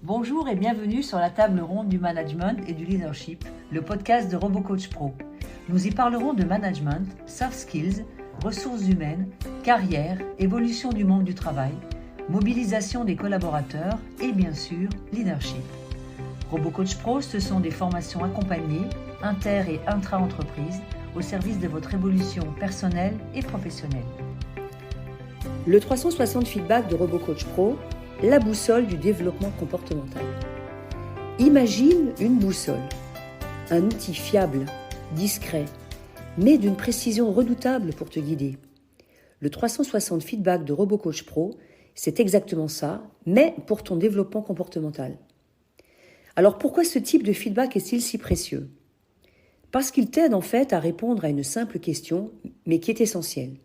Bonjour et bienvenue sur la table ronde du management et du leadership, le podcast de RoboCoach Pro. Nous y parlerons de management, soft skills, ressources humaines, carrière, évolution du monde du travail, mobilisation des collaborateurs et bien sûr, leadership. RoboCoach Pro, ce sont des formations accompagnées, inter- et intra-entreprises, au service de votre évolution personnelle et professionnelle. Le 360 feedback de RoboCoach Pro, la boussole du développement comportemental. Imagine une boussole, un outil fiable, discret, mais d'une précision redoutable pour te guider. Le 360 feedback de RoboCoach Pro, c'est exactement ça, mais pour ton développement comportemental. Alors pourquoi ce type de feedback est-il si précieux ? Parce qu'il t'aide en fait à répondre à une simple question, mais qui est essentielle.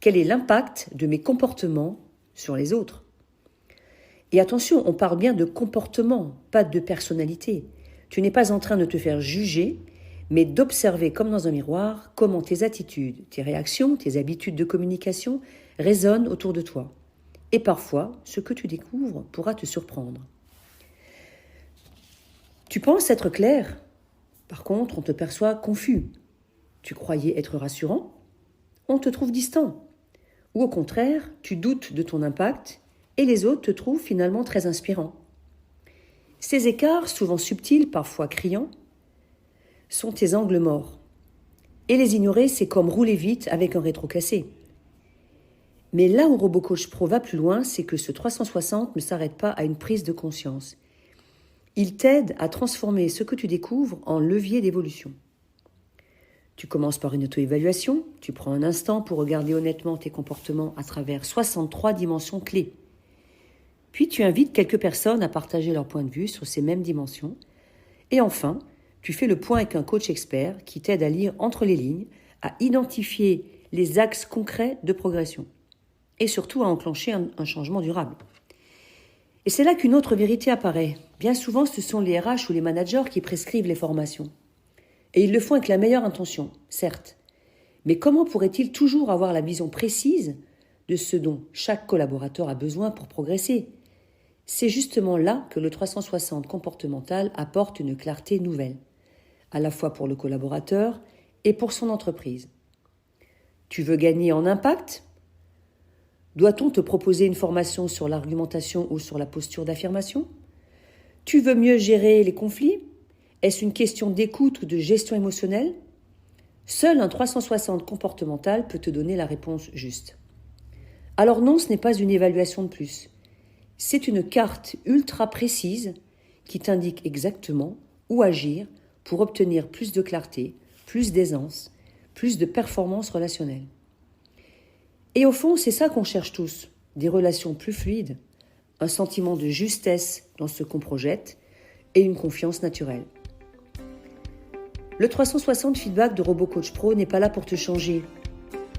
Quel est l'impact de mes comportements sur les autres ? Et attention, on parle bien de comportement, pas de personnalité. Tu n'es pas en train de te faire juger, mais d'observer comme dans un miroir comment tes attitudes, tes réactions, tes habitudes de communication résonnent autour de toi. Et parfois, ce que tu découvres pourra te surprendre. Tu penses être clair, par contre, on te perçoit confus. Tu croyais être rassurant, on te trouve distant. Ou au contraire, tu doutes de ton impact et les autres te trouvent finalement très inspirant. Ces écarts, souvent subtils, parfois criants, sont tes angles morts. Et les ignorer, c'est comme rouler vite avec un rétro cassé. Mais là où RoboCoach Pro va plus loin, c'est que ce 360 ne s'arrête pas à une prise de conscience. Il t'aide à transformer ce que tu découvres en levier d'évolution. Tu commences par une auto-évaluation, tu prends un instant pour regarder honnêtement tes comportements à travers 63 dimensions clés. Puis tu invites quelques personnes à partager leur point de vue sur ces mêmes dimensions. Et enfin, tu fais le point avec un coach expert qui t'aide à lire entre les lignes, à identifier les axes concrets de progression et surtout à enclencher un changement durable. Et c'est là qu'une autre vérité apparaît. Bien souvent, ce sont les RH ou les managers qui prescrivent les formations. Et ils le font avec la meilleure intention, certes. Mais comment pourrait-il toujours avoir la vision précise de ce dont chaque collaborateur a besoin pour progresser ? C'est justement là que le 360 comportemental apporte une clarté nouvelle, à la fois pour le collaborateur et pour son entreprise. Tu veux gagner en impact ? Doit-on te proposer une formation sur l'argumentation ou sur la posture d'affirmation ? Tu veux mieux gérer les conflits ? Est-ce une question d'écoute ou de gestion émotionnelle ? Seul un 360 comportemental peut te donner la réponse juste. Alors non, ce n'est pas une évaluation de plus. C'est une carte ultra précise qui t'indique exactement où agir pour obtenir plus de clarté, plus d'aisance, plus de performance relationnelle. Et au fond, c'est ça qu'on cherche tous, des relations plus fluides, un sentiment de justesse dans ce qu'on projette et une confiance naturelle. Le 360 feedback de RoboCoach Pro n'est pas là pour te changer.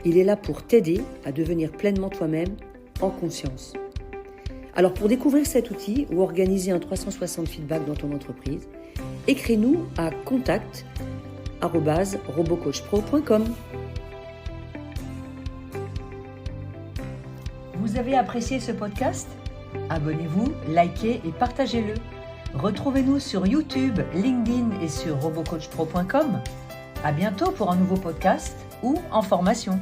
Il est là pour t'aider à devenir pleinement toi-même en conscience. Alors pour découvrir cet outil ou organiser un 360 feedback dans ton entreprise, écris-nous à contact@robocoachpro.com. Vous avez apprécié ce podcast ? Abonnez-vous, likez et partagez-le. Retrouvez-nous sur YouTube, LinkedIn et sur robocoachpro.com. À bientôt pour un nouveau podcast ou en formation.